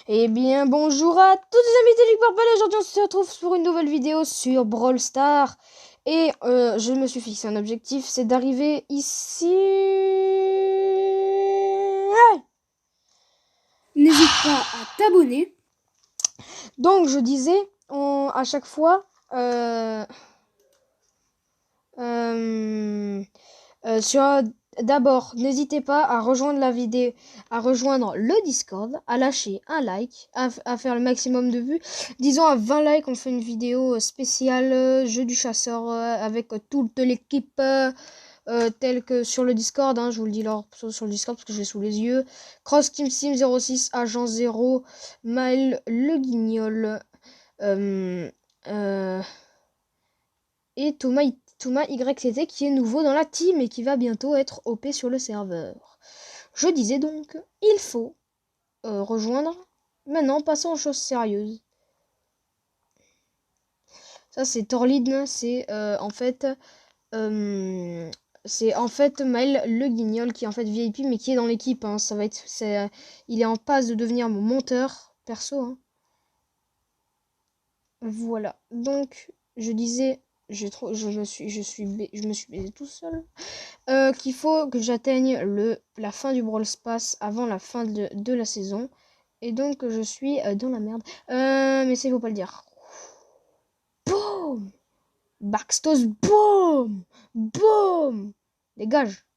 Eh bien, bonjour à tous les amis de Ligue Purple. Aujourd'hui, on se retrouve pour une nouvelle vidéo sur Brawl Stars. Et je me suis fixé un objectif, c'est d'arriver ici. N'hésite pas à t'abonner. Donc, je disais, à chaque fois, d'abord, n'hésitez pas à rejoindre la vidéo, à rejoindre le Discord, à lâcher un like, à faire le maximum de vues. Disons à 20 likes, on fait une vidéo spéciale jeu du chasseur avec toute l'équipe telle que sur le Discord. Je vous le dis là sur le Discord parce que je l'ai sous les yeux. Cross Team Sim 06, Agent 0, Maël Le Guignol et Thomas YCT qui est nouveau dans la team et qui va bientôt être OP sur le serveur. Je disais donc, il faut rejoindre. Maintenant, passons aux choses sérieuses. Ça, c'est Torlid, c'est en fait Maël Le Guignol qui est en fait VIP mais qui est dans l'équipe. Ça va être, il est en passe de devenir mon monteur perso. Voilà. Donc, je disais, je me suis baisé tout seul. Qu'il faut que j'atteigne la fin du Brawl Pass avant la fin de la saison. Et donc, je suis dans la merde. Mais ça, il faut pas le dire. Boum! Baxtos, boum! Boum! Dégage.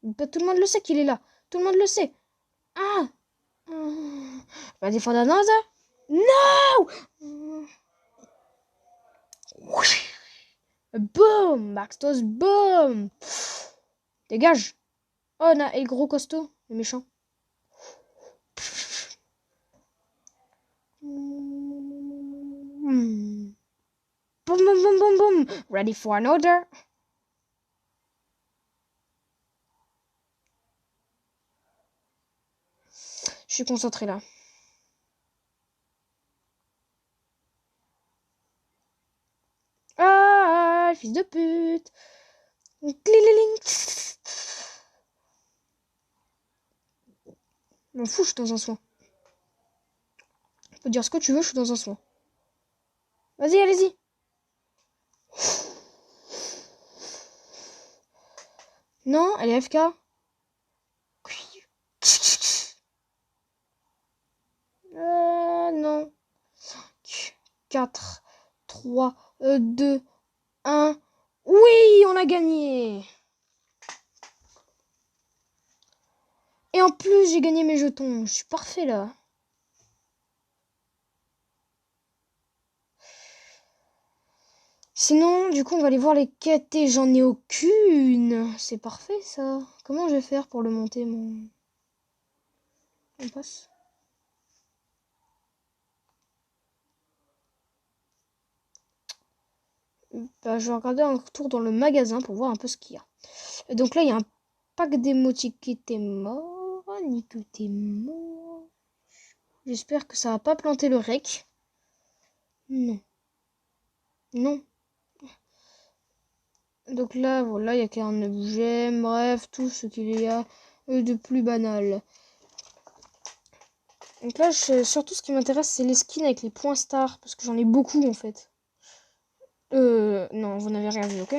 Tout le monde le sait qu'il est là. Tout le monde le sait. Ah! Je vais défendre un ça? Non! Boum! Baxtos, boum! Dégage! Oh, on a le gros costaud, le méchant. Boum, boum, boum, boum, boum. Ready for another? Je suis concentré là. Ah, fils de pute. Je m'en fous, je suis dans un soin. Tu peux dire ce que tu veux, je suis dans un soin. Vas-y, allez-y. Non, elle est FK. Non. 4, 3, 2, 1. Oui, on a gagné. Et en plus, j'ai gagné mes jetons. Je suis parfait là. Sinon, du coup, on va aller voir les quêtes et j'en ai aucune. C'est parfait ça. Comment je vais faire pour le monter, mon passe? Bah, je vais regarder un tour dans le magasin pour voir un peu ce qu'il y a. Et donc là, il y a un pack d'émoticônes qui était mort. Nico t'es mort. J'espère que ça va pas planter le rec. Non. Non. Donc là, voilà, il y a qu'un objet. Bref, tout ce qu'il y a de plus banal. Donc là, surtout ce qui m'intéresse, c'est les skins avec les points stars. Parce que j'en ai beaucoup en fait. Non, vous n'avez rien vu, ok?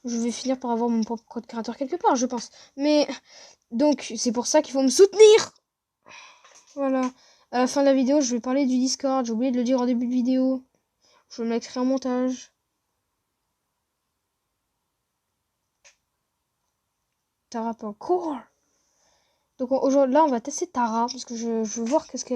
Je vais finir par avoir mon propre code créateur quelque part, je pense. Mais, donc, c'est pour ça qu'il faut me soutenir! Voilà. À la fin de la vidéo, je vais parler du Discord. J'ai oublié de le dire en début de vidéo. Je le mettrai en montage. Tara pas encore. Donc aujourd'hui, là, on va tester Tara. Parce que je veux voir qu'est-ce que...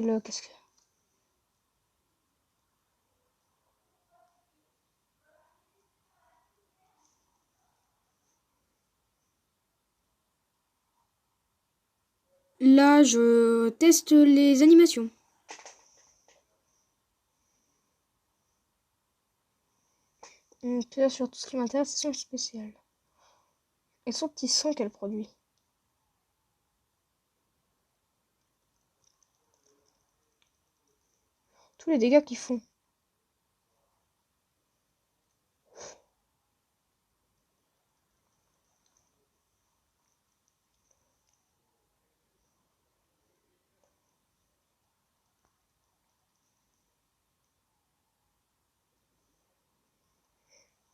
Là, je teste les animations. Donc là, surtout ce qui m'intéresse, c'est son spécial. Et son petit son qu'elle produit. Tous les dégâts qu'ils font.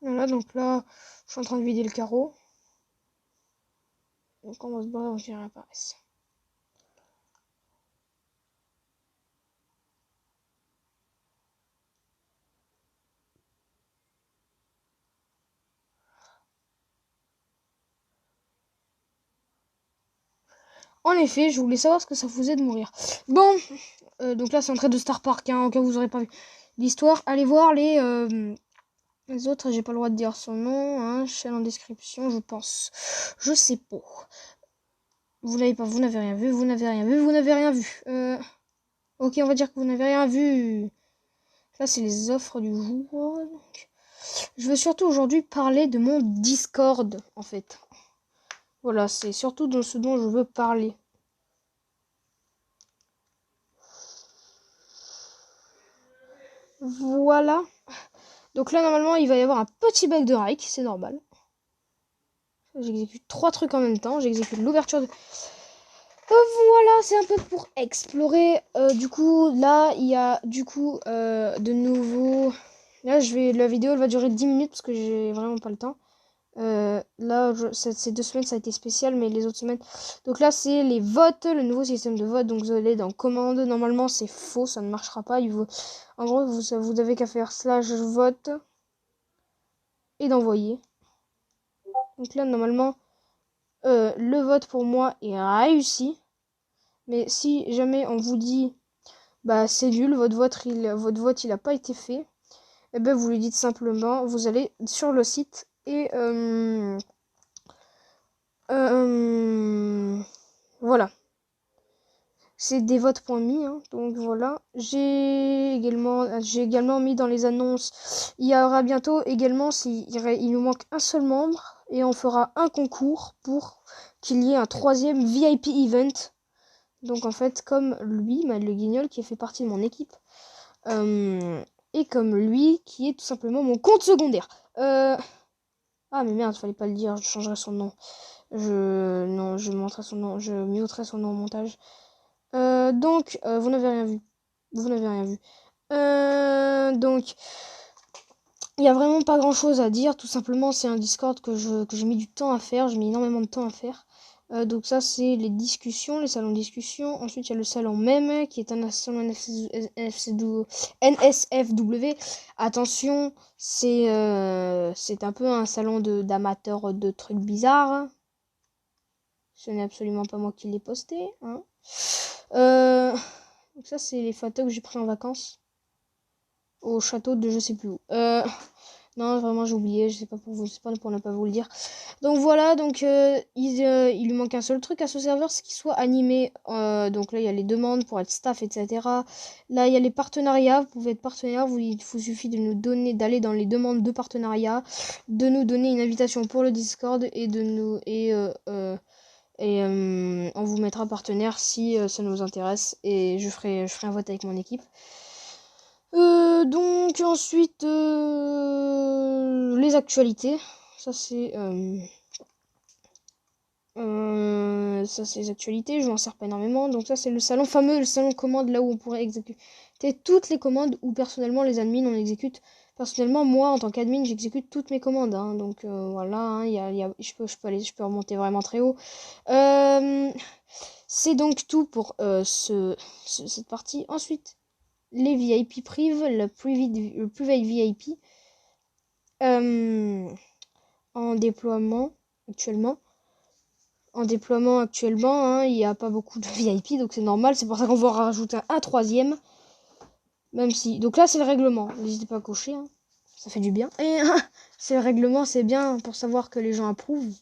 Voilà, donc là, je suis en train de vider le carreau. Donc on va se barrer, on dirait apparaisse. En effet, je voulais savoir ce que ça faisait de mourir. Bon, donc là c'est un trait de Star Park, hein, au cas où vous aurez pas vu l'histoire. Allez voir les autres, j'ai pas le droit de dire son nom, hein, chaîne en description, je pense. Je sais pas. Vous n'avez pas, vous n'avez rien vu, vous n'avez rien vu, vous n'avez rien vu. Ok, on va dire que vous n'avez rien vu. Là, c'est les offres du jour. Donc, je veux surtout aujourd'hui parler de mon Discord, en fait. Voilà, c'est surtout de ce dont je veux parler. Voilà. Donc là, normalement, il va y avoir un petit bug de Rike, c'est normal. J'exécute 3 trucs en même temps. J'exécute l'ouverture de... voilà, c'est un peu pour explorer. Du coup, là, il y a de nouveau... Là, la vidéo, elle va durer 10 minutes parce que j'ai vraiment pas le temps. Là, ces 2 semaines, ça a été spécial, mais les autres semaines... Donc là, c'est les votes, le nouveau système de vote. Donc vous allez dans commande. Normalement, c'est faux, ça ne marchera pas. En gros, vous avez qu'à faire /vote et d'envoyer. Donc là, normalement, le vote pour moi est réussi. Mais si jamais on vous dit, bah c'est nul, votre vote il a pas été fait, et ben vous lui dites simplement, vous allez sur le site et voilà. C'est des votes.me, hein, donc voilà. J'ai également mis dans les annonces, il y aura bientôt également, il nous manque un seul membre, et on fera un concours pour qu'il y ait un 3e VIP event. Donc en fait, comme lui, le Guignol, qui fait partie de mon équipe, et comme lui, qui est tout simplement mon compte secondaire. Ah mais merde, fallait pas le dire, je changerai son nom. Non, je montrerai son nom, je muterai son nom au montage. Donc, vous n'avez rien vu. Vous n'avez rien vu. Donc, il n'y a vraiment pas grand chose à dire. Tout simplement, c'est un Discord que j'ai mis du temps à faire. J'ai mis énormément de temps à faire. Donc ça, c'est les discussions, les salons de discussion. Ensuite, il y a le salon même, qui est un salon NSFW. Attention, c'est un peu un salon d'amateurs de trucs bizarres. Ce n'est absolument pas moi qui l'ai posté. Hein. Donc ça, c'est les photos que j'ai pris en vacances. Au château de je sais plus où. Non, vraiment, j'ai oublié. Je sais pas pour ne pas vous le dire. Donc voilà, donc il lui manque un seul truc à ce serveur, c'est qu'il soit animé. Donc là, il y a les demandes pour être staff, etc. Là, il y a les partenariats. Vous pouvez être partenaire. Il vous suffit de nous donner, d'aller dans les demandes de partenariat, de nous donner une invitation pour le Discord et on vous mettra partenaire si ça nous intéresse, et je ferai un vote avec mon équipe. Donc ensuite les actualités, ça c'est les actualités, je m'en sers pas énormément. Donc ça c'est le salon fameux, le salon commande, là où on pourrait exécuter toutes les commandes, où personnellement les admins on exécute. Personnellement, moi en tant qu'admin, j'exécute toutes mes commandes, hein. Donc voilà, hein, je peux remonter vraiment très haut. C'est donc tout pour cette partie. Ensuite, les VIP priv, le private VIP en déploiement actuellement. Hein, il n'y a pas beaucoup de VIP, donc c'est normal. C'est pour ça qu'on va rajouter un 3e. Même si. Donc là, c'est le règlement. N'hésitez pas à cocher. Hein. Ça fait du bien. Et c'est le règlement, c'est bien pour savoir que les gens approuvent.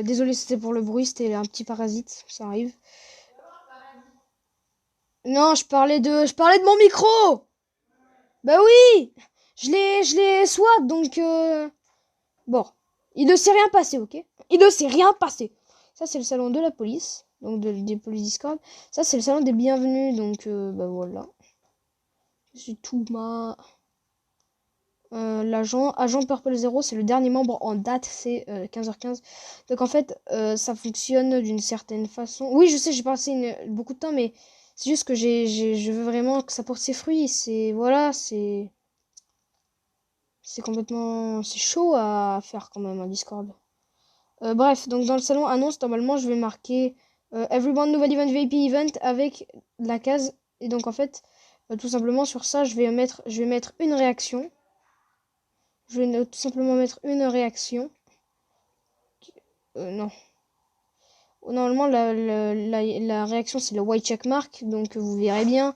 Désolé, c'était pour le bruit, c'était un petit parasite, ça arrive. Non, je parlais de mon micro. Bah oui, je l'ai swat, donc bon, il ne s'est rien passé, ok? Il ne s'est rien passé. Ça c'est le salon de la police, donc des polices Discord. Ça c'est le salon des bienvenus, donc bah voilà. C'est tout ma agent Purple Zero, c'est le dernier membre en date, c'est 15h15. Donc en fait, ça fonctionne d'une certaine façon. Oui, je sais, j'ai passé beaucoup de temps, mais C'est juste que je veux vraiment que ça porte ses fruits. Voilà, c'est complètement, c'est chaud à faire quand même un Discord. Bref, donc dans le salon annonce, normalement, je vais marquer Everyone Nouvel Event VIP Event avec la case. Et donc, en fait, tout simplement sur ça, je vais mettre une réaction. Je vais tout simplement mettre une réaction. Non. Normalement, la réaction, c'est le white check mark. Donc, vous verrez bien.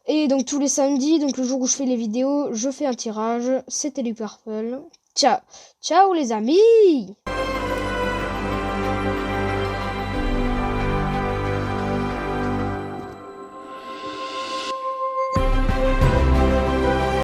Et donc, tous les samedis, donc le jour où je fais les vidéos, je fais un tirage. C'était du Purple. Ciao. Ciao, les amis!